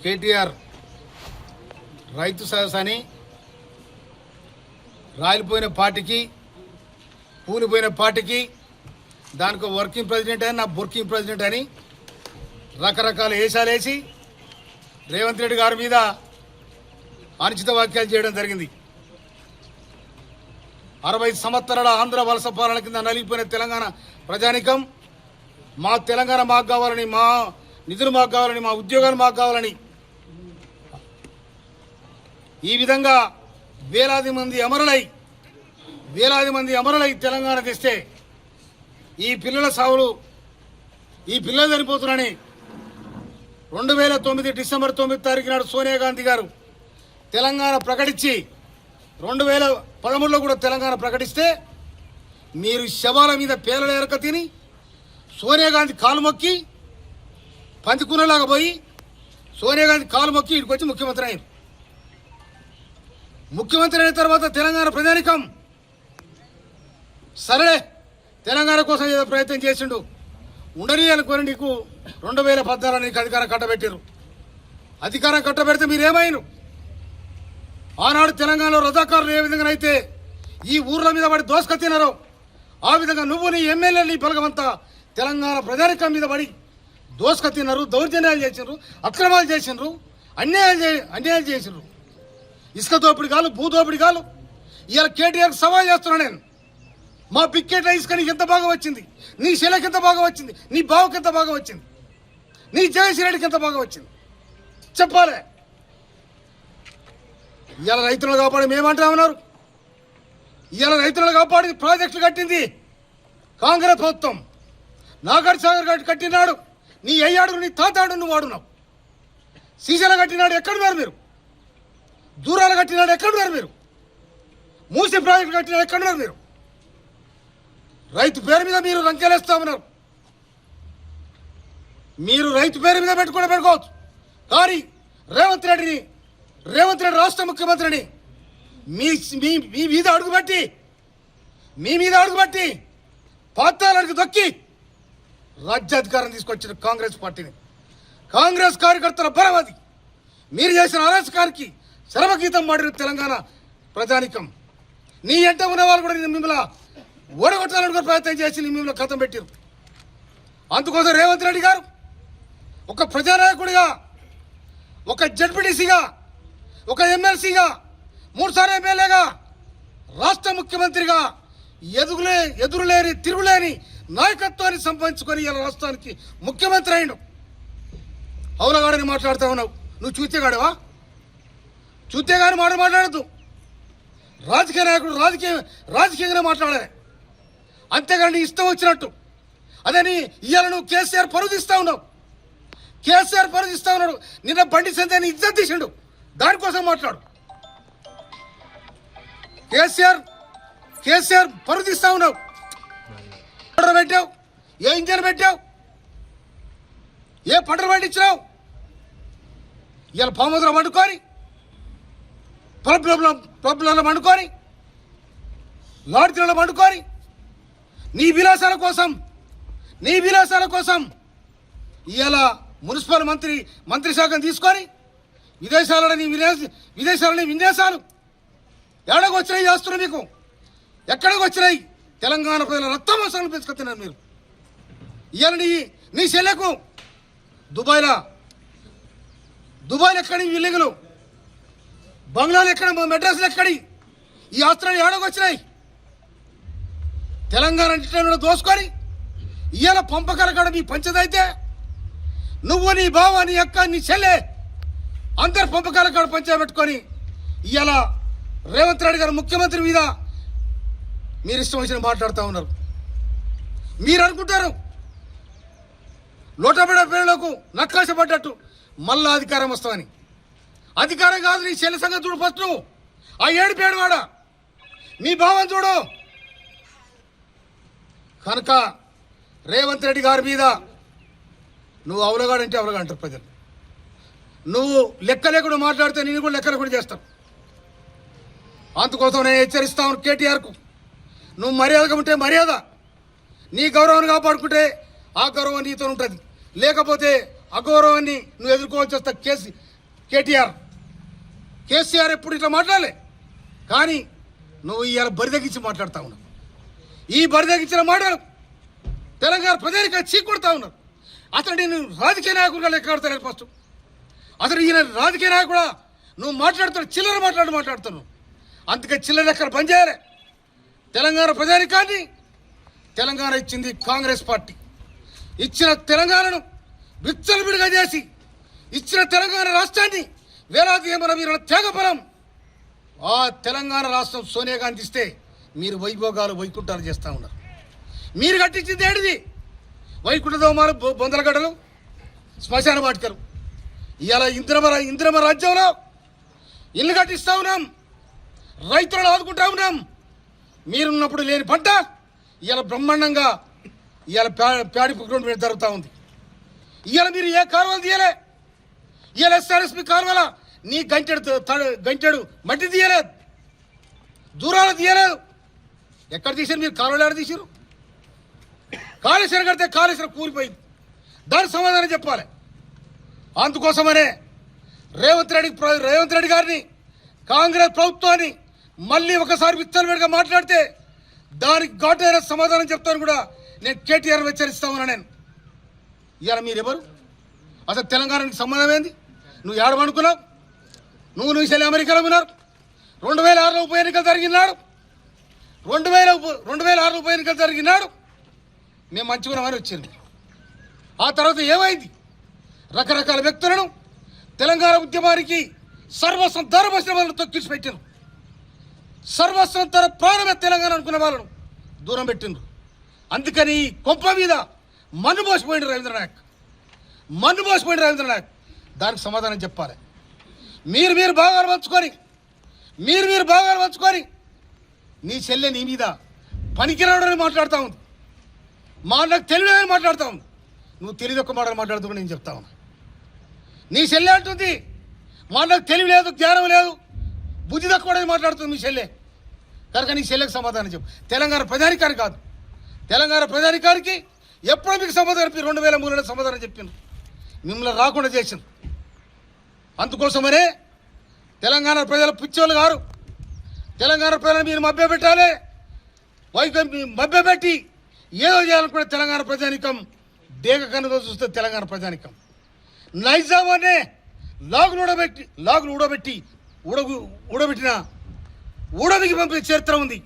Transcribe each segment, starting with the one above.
కేటీఆర్ రైతు సదస్సు రాలిపోయిన పార్టీకి కూలిపోయిన పార్టీకి దానికి వర్కింగ్ ప్రెసిడెంట్ అని నా వర్కింగ్ ప్రెసిడెంట్ అని రకరకాల వేషాలేసి రేవంత్ రెడ్డి గారి మీద అనుచిత వ్యాఖ్యలు చేయడం జరిగింది. 60 సంవత్సరాల ఆంధ్ర వలస పాలన కింద నలిగిపోయిన తెలంగాణ ప్రజానికం మా తెలంగాణ మాకు కావాలని, మా నిధులు మాకు కావాలని, మా ఉద్యోగాలు మాకు కావాలని ఈ విధంగా వేలాది మంది అమరులై తెలంగాణ తెస్తే ఈ పిల్లల సావులు ఈ పిల్లలు చనిపోతున్నారని 2009 డిసెంబర్ 9 తారీఖు నాడు సోనియా గాంధీ గారు తెలంగాణ ప్రకటించి 2013లో కూడా తెలంగాణ ప్రకటిస్తే మీరు శవాల మీద పేర్ల ఎరక తిని సోనియా గాంధీ కాలు మొక్కి పందికున్నలాగా పోయి సోనియా గాంధీ కాలు మొక్కి ఇక్కడికి వచ్చి ముఖ్యమంత్రి అయ్యారు. ముఖ్యమంత్రి అయిన తర్వాత తెలంగాణ ప్రజానికం సరే తెలంగాణ కోసం ఏదో ప్రయత్నం చేసిండు ఉండని అనుకొని నీకు 2014 నీకు అధికారం కట్టబెట్టారు. అధికారం కట్టబెడితే మీరేమైనా ఆనాడు తెలంగాణలో రజాకారులు ఏ విధంగానైతే ఈ ఊర్ల మీద పడి దోసుక తినారో ఆ విధంగా నువ్వు నీ ఎమ్మెల్యేలు నీ బలగమంతా తెలంగాణ ప్రజానికం మీద పడి దోసుక తిన్నారు, దౌర్జన్యాలు చేసినారు, అక్రమాలు చేసినారు, అన్యాయాలు చేసినారు. ఇసుక దోపిడి కాదు, భూ దోపిడి కాదు. ఇవాళ కేటీఆర్కి సవాల్ చేస్తున్నా నేను. మా పిక్కెట్ల ఇసుక నీకు ఎంత బాగా వచ్చింది, నీ శిలకి ఎంత బాగా వచ్చింది, నీ బావుకి ఎంత బాగా వచ్చింది, నీ జయశ్రీరెడ్డికి ఎంత బాగా వచ్చింది చెప్పాలి. ఇవాళ రైతులను కాపాడి మేమంటా ఉన్నారు. ఇవాళ రైతులను కాపాడి ప్రాజెక్టులు కట్టింది కాంగ్రెస్ ప్రభుత్వం. నాగార్జున సాగర్ కట్టినాడు నీ అయ్యాడు, నీ తాతాడు నువ్వు వాడున్నావు. శ్రీశైలం కట్టినాడు ఎక్కడున్నారు మీరు? దూరాలు కట్టినాడు ఎక్కడున్నారు మీరు? మూసి ప్రాజెక్టు కట్టినాడు ఎక్కడున్నారు మీరు? రైతు పేరు మీద మీరు రంకెలేస్తా ఉన్నారు. మీరు రైతు పేరు మీద పెట్టుకోవచ్చు, కానీ రేవంత్ రెడ్డి రాష్ట్ర ముఖ్యమంత్రిని మీ మీద అడుగుబట్టి పాతాళానికి దొక్కి రాజ్యాధికారం తీసుకొచ్చిన కాంగ్రెస్ పార్టీని, కాంగ్రెస్ కార్యకర్తల బలవది మీరు చేసిన అరాచకానికి శరమగీతం మాడిన తెలంగాణ ప్రజానికం. నీ ఎంట ఉన్న వాళ్ళు కూడా మిమ్మల్ని ఓడగొట్టాలనుకునే ప్రయత్నం చేసి మిమ్మల్ని కథం పెట్టారు. అందుకోసం రేవంత్ రెడ్డి గారు ఒక ప్రజానాయకుడిగా, ఒక జడ్పీటీసీగా, ఒక ఎమ్మెల్సీగా, 3 సార్లు ఎమ్మెల్యేగా, రాష్ట్ర ముఖ్యమంత్రిగా ఎదురులేని తిరుగులేని నాయకత్వాన్ని సంపాదించుకొని ఇలా రాష్ట్రానికి ముఖ్యమంత్రి అయ్యిండు. అవునగాడని మాట్లాడుతూ ఉన్నావు. నువ్వు చూతేగాడవా? చూతేగాని మాట్లాడద్దు. రాజకీయ నాయకుడు రాజకీయంగానే మాట్లాడాలి, అంతేగాని ఇష్టం వచ్చినట్టు. అదని ఇవాళ నువ్వు కేసీఆర్ పరుదిస్తా ఉన్నావు. నిన్న బండి సంజయ్ని ఇజ్జత్ తీసిండు, దానికోసం మాట్లాడు. కేసీఆర్ పరుదిస్తా ఉన్నావు. పడర పెట్టావు, ఏ ఇంజన్ పెట్టావు, ఏ పడర పండించినావు? ఇవాళ పాముద్ర పండుకొని, పబ్లలో పండుకొని, లాడ్జీలలో పండుకొని నీ విలాసాల కోసం ఇవాళ మున్సిపల్ మంత్రి శాఖను తీసుకొని విదేశాలని విన్యాసాలు ఎక్కడికి వచ్చినాయి చేస్తున్నారు. మీకు ఎక్కడికి వచ్చినాయి? తెలంగాణ ప్రజల రక్తమాసాలను పెంచుకొస్తున్నారు మీరు. ఇవాళ నీ చెల్లెకు దుబాయ్లో ఎక్కడి విల్లింగులు, బంగ్లాలు ఎక్కడ, మెడ్రాస్లు ఎక్కడి? ఈ ఆస్త్రాలు ఎక్కడికి వచ్చినాయి? తెలంగాణ దోసుకొని ఇవాళ పంపకాల కాడ మీ పంచదైతే నువ్వు, నీ బావ, నీ అక్క, నీ చెల్లె అందరు పంపకాల కాడ పంచబెట్టుకొని ఇవాళ రేవంత్ రెడ్డి గారు ముఖ్యమంత్రి మీద మీరు ఇష్టం వచ్చిన మాట్లాడుతూ ఉన్నారు. మీరు అనుకుంటారు లోటబెడ పేరులకు నక్కాశపడ్డట్టు మళ్ళా అధికారం వస్తామని. అధికారం కాదు, నీ చెల్లి సంగతి చూడు. ఫస్ట్ ఆ 7 పేడువాడ నీ భావం చూడు. కనుక రేవంత్ రెడ్డి గారి మీద నువ్వు అవలగాడంటే అవలగా అంటారు ప్రజలు. నువ్వు లెక్క లేకుండా మాట్లాడితే నేను కూడా లెక్క లేకుండా చేస్తాను. అందుకోసం నేను హెచ్చరిస్తాను కేటీఆర్కు. నువ్వు మర్యాదగా ఉంటే మర్యాద, నీ గౌరవాన్ని కాపాడుకుంటే ఆ గౌరవం నీతో ఉంటుంది. లేకపోతే అగౌరవాన్ని నువ్వు ఎదుర్కోవాల్సి వస్తా. కేసీఆర్ ఎప్పుడు ఇట్లా మాట్లాడలే. కానీ నువ్వు ఇవాళ బరిదగించి మాట్లాడుతూ ఉన్నావు. ఈ బరిదగించిన మాటలు తెలంగాణ ప్రజలకు చీకొడతా ఉన్నారు. అతను నేను రాజకీయ నాయకుడుగా లెక్క కడతాను ఫస్ట్. అతను ఈయన రాజకీయ నాయకుడా నువ్వు మాట్లాడుతున్నావు, చిల్లర మాట్లాడుతున్నావు. అందుకే చిల్లర లెక్కలు బంద్ చేయాలి. తెలంగాణ ప్రజానికాన్ని తెలంగాణ ఇచ్చింది కాంగ్రెస్ పార్టీ. ఇచ్చిన తెలంగాణను విచ్చలవిడిగా చేసి ఇచ్చిన తెలంగాణ రాష్ట్రాన్ని వేలాది ఏమన వీరుల త్యాగఫలం. ఆ తెలంగాణ రాష్ట్రం సోనియా గాంధీ ఇస్తే మీరు వైభోగాలు వైకుంఠాలు చేస్తూ ఉన్నారు. మీరు కట్టించింది ఏడిది? వైకుంఠ దోమాలు, బొందలగడ్డలు, శ్మశాన వాటికలు. ఇవాళ ఇంద్రమ రాజ్యంలో ఇల్లు కట్టిస్తూ ఉన్నాం, రైతులను ఆదుకుంటా ఉన్నాం. మీరున్నప్పుడు లేని పంట ఇవాళ బ్రహ్మాండంగా ఇవాళ ప్యాడి గ్రౌండ్ మీద జరుగుతూ ఉంది. ఇవాళ మీరు ఏ కాలువలు తీయలే. ఇవాళ ఎస్ఆర్ఎస్పి కాలువల నీ గంటెడు మట్టి తీయలేదు, దూరాలు తీయలేదు. ఎక్కడ తీసారు మీరు? కాలువలు ఎక్కడ తీసారు? కాళేశ్వరం కడితే కాళేశ్వరం కూలిపోయింది. దానికి సమాధానం చెప్పాలి. అందుకోసమనే రేవంత్ రెడ్డి గారిని, కాంగ్రెస్ ప్రభుత్వాన్ని మళ్ళీ ఒకసారి విచ్చలవిడిగా మాట్లాడితే దానికి ఘాటైన సమాధానం చెప్తాను కూడా నేను కేటీఆర్ హెచ్చరిస్తా ఉన్నా. నేను ఇవాళ మీరెవరు? అసలు తెలంగాణకి సంబంధం ఏంది? నువ్వు ఏడమనుకున్నావు? నువ్వు చెల్లి అమెరికాలో ఉన్నారు. 2006లో ఉప ఎన్నికలు జరిగినాడు. 2006 ఉప ఎన్నికలు జరిగినాడు. మేము మంచిగున్నామని వచ్చింది. ఆ తర్వాత ఏమైంది? రకరకాల వ్యక్తులను తెలంగాణ ఉద్యమానికి సర్వస్వం ధరపోసిన వాళ్ళను తొక్కిసి పెట్టారు. సర్వస్వం తన ప్రాణమే తెలంగాణ అనుకున్న వాళ్ళను దూరం పెట్టిండ్రు. అందుకని కొంప మీద మన్ను పోసిపోయింది రవీంద్రనాయక్. దానికి సమాధానం చెప్పాలి. మీరు భాగాలు పంచుకొని నీ చెల్లె నీ మీద పనికిరాడని మాట్లాడుతూ ఉంది. నాకు తెలియదని మాట్లాడుతూ ఉంది. నువ్వు తెలియదొక్క మాటలు మాట్లాడుతూ నేను చెప్తా ఉన్నా. నీ చెల్లె అంటుంది నాకు తెలివి లేదు, జ్ఞానం లేదు, బుద్ధి తక్కువ మాట్లాడుతుంది మీ చెల్లె. కనుక నీ చెల్లెకి సమాధానం చెప్పు. తెలంగాణ ప్రజానికానికి కాదు, తెలంగాణ ప్రజానికానికి ఎప్పుడో మీకు సమాధానం 2003లో సమాధానం చెప్పింది. మిమ్మల్ని రాకుండా చేసింది. అందుకోసమనే తెలంగాణ ప్రజల పిచ్చోళ్ళు గారు, తెలంగాణ ప్రజలను మీరు మభ్యపెట్టాలి. మభ్యపెట్టి ఏదో చేయాలనుకునే తెలంగాణ ప్రజానికం దేగ కన్నుతో చూస్తే తెలంగాణ ప్రజానికం నైజాం అనే ఊడబికి పంపే చరిత్ర ఉంది.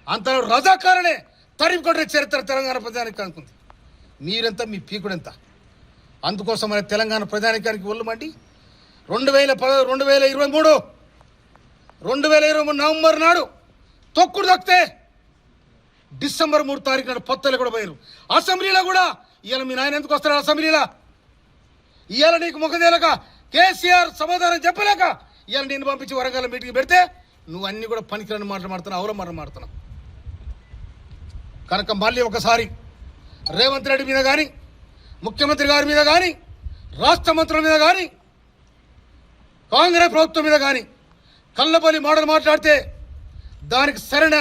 అంత రజాకారనే తరిమి కొట్టే చరిత్ర తెలంగాణ ప్రజానికానికి ఉంది. మీరెంత, మీ పీకుడెంత? అందుకోసమనే తెలంగాణ ప్రజానికానికి ఒళ్ళు మండి 2023 నవంబర్ నాడు తొక్కుడు తొక్కితే డిసెంబర్ 3 తారీఖు నాడు పొత్తలు కూడా పోయారు. అసెంబ్లీలో కూడా ఇవాళ మీ నాయన ఎందుకు వస్తారు అసెంబ్లీలో? ఇవాళ నీకు ముఖదేలక కేసీఆర్ సమాధానం చెప్పలేక ఇవాళ నేను పంపించి వరంగల్ మీటింగ్ పెడితే నువ్వు అన్ని కూడా పనికిరాని మాటలు మాడుతున్నావు, అవరం మాట్లాడుతున్నావు. కనుక మళ్ళీ ఒకసారి రేవంత్ రెడ్డి మీద కానీ, ముఖ్యమంత్రి గారి మీద కానీ, రాష్ట్ర మంత్రుల మీద కానీ, కాంగ్రెస్ ప్రభుత్వం మీద కానీ కళ్ళబలి మాటలు మాట్లాడితే దానికి సరైన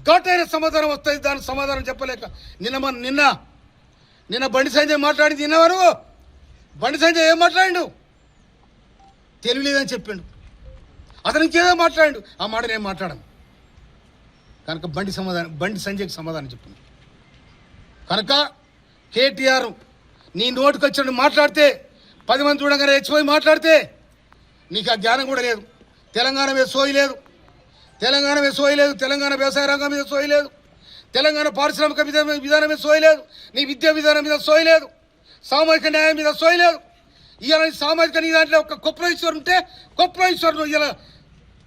ఘాటైన సమాధానం వస్తుంది. దానికి సమాధానం చెప్పలేక నిన్న బండి సంజయ్ మాట్లాడింది విన్నవారు. బండి సంజయ్ ఏం మాట్లాడిండు? తెలియలేదని చెప్పిండు. అతను ఇంకేదో మాట్లాడిండు. ఆ మాట నేను మాట్లాడను. కనుక బండి సంజయ్కి సమాధానం చెప్పింది. కనుక కేటీఆర్ నీ నోటికి వచ్చినట్టు మాట్లాడితే 10 మంది చూడగానే రెచ్చిపోయి మాట్లాడితే నీకు ఆ జ్ఞానం కూడా లేదు. తెలంగాణ మీద సోయి లేదు, తెలంగాణ వ్యవసాయ రంగం మీద సోయి లేదు, తెలంగాణ పారిశ్రామిక విధానం మీద సోయి లేదు, నీ విద్యా విధానం మీద సోయి లేదు, సామాజిక న్యాయం మీద సోయి లేదు. ఇవాళ సామాజిక నీ దాంట్లో ఒక కొప్పరేశ్వరు ఉంటే కొప్పరేశ్వరును ఇలా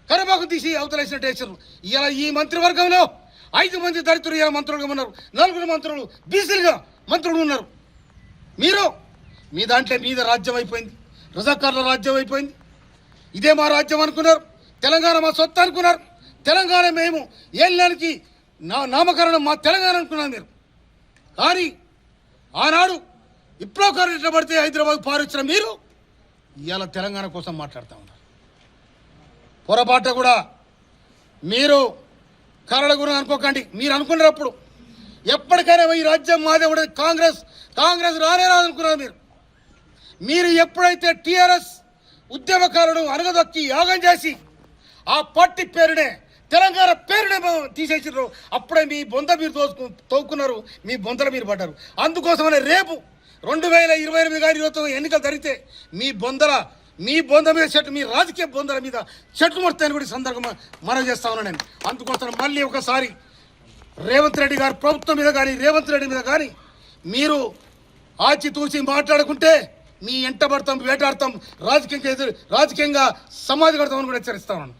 కరబాకు తీసి అవతలేసినట్టు వేసారు. ఇలా ఈ మంత్రివర్గంలో 5 మంది దళితులు ఇలా మంత్రులుగా ఉన్నారు, 4 మంత్రులు బీసీలుగా మంత్రులు ఉన్నారు. మీ దాంట్లో మీద రాజ్యం అయిపోయింది, రజాకార్ల రాజ్యం అయిపోయింది. ఇదే మా రాజ్యం అనుకున్నారు, తెలంగాణ మా సొత్తు అనుకున్నారు, తెలంగాణ మేము ఏళ్ళకి నామకరణం మా తెలంగాణ అనుకున్నారు మీరు. కానీ ఆనాడు విప్లవకారులు పడితే హైదరాబాద్ పారిచ్చిన మీరు ఇవాళ తెలంగాణ కోసం మాట్లాడుతూ ఉన్నారు. పొరపాటు కూడా మీరు కరడ గురించి అనుకోకండి. మీరు అనుకున్నప్పుడు ఎప్పటికైనా ఈ రాజ్యం మాదే ఉండదు. కాంగ్రెస్ రానే రాదనుకున్నారు మీరు. ఎప్పుడైతే టీఆర్ఎస్ ఉద్యమకారుడు అనగదొక్కి యాగం చేసి ఆ పార్టీ పేరునే తెలంగాణ పేరునే తీసేసారు. అప్పుడే మీ బొంద మీరు తోక్కున్నారు, మీ బొందలు మీరు పడ్డారు. అందుకోసమనే రేపు 2028 కానీ 29 ఎన్నికలు జరిగితే మీ బొంద మీద చెట్టు, మీ రాజకీయ బొందల మీద చెట్లు మొత్తాన్ని కూడా సందర్భంగా మనం చేస్తా ఉన్నాను నేను. అందుకోసం మళ్ళీ ఒకసారి రేవంత్ రెడ్డి గారు ప్రభుత్వం మీద కానీ రేవంత్ రెడ్డి మీద కానీ మీరు ఆచితూచి మాట్లాడుకుంటే మీ ఎంట పడతాం, వేటాడతాం, రాజకీయంగా సమాధి కడతామని కూడా హెచ్చరిస్తా ఉన్నాను.